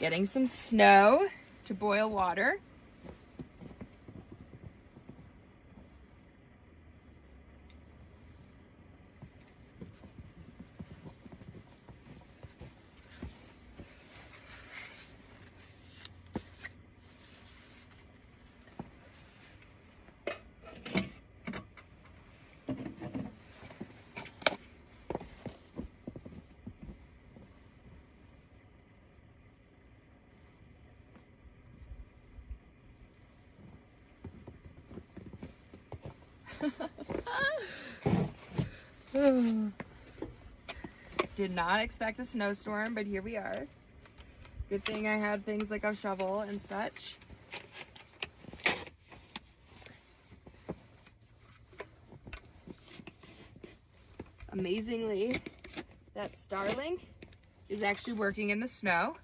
Getting some snow to boil water. Did not expect a snowstorm, but here we are. Good thing I had things like a shovel and such. Amazingly, that Starlink is actually working in the snow.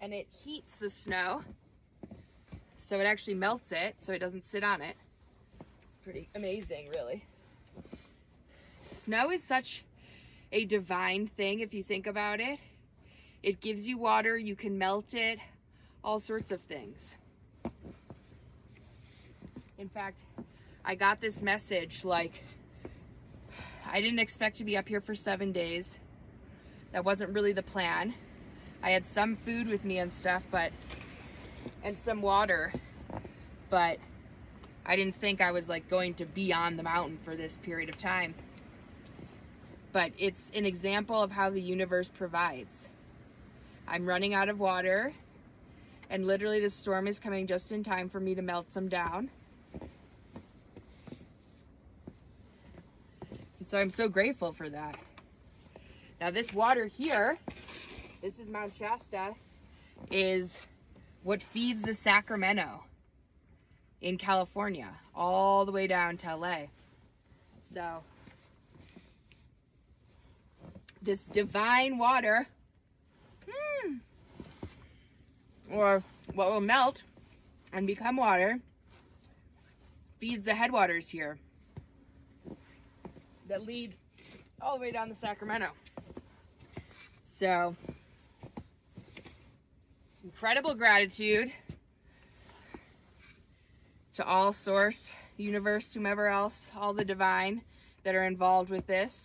And it heats the snow, so it actually melts it, so it doesn't sit on it. It's pretty amazing, really. Snow is such a divine thing if you think about it. It gives you water, you can melt it, all sorts of things. In fact, I got this message like, I didn't expect to be up here for 7 days. That wasn't really the plan. I had some food with me and stuff, and some water, but I didn't think I was like going to be on the mountain for this period of time. But it's an example of how the universe provides. I'm running out of water, and literally the storm is coming just in time for me to melt some down. And so I'm so grateful for that. Now this water here, this is Mount Shasta, is what feeds the Sacramento in California, all the way down to LA. So this divine water, or what will melt and become water, feeds the headwaters here that lead all the way down the Sacramento. So incredible gratitude to all source, universe, whomever else, all the divine that are involved with this.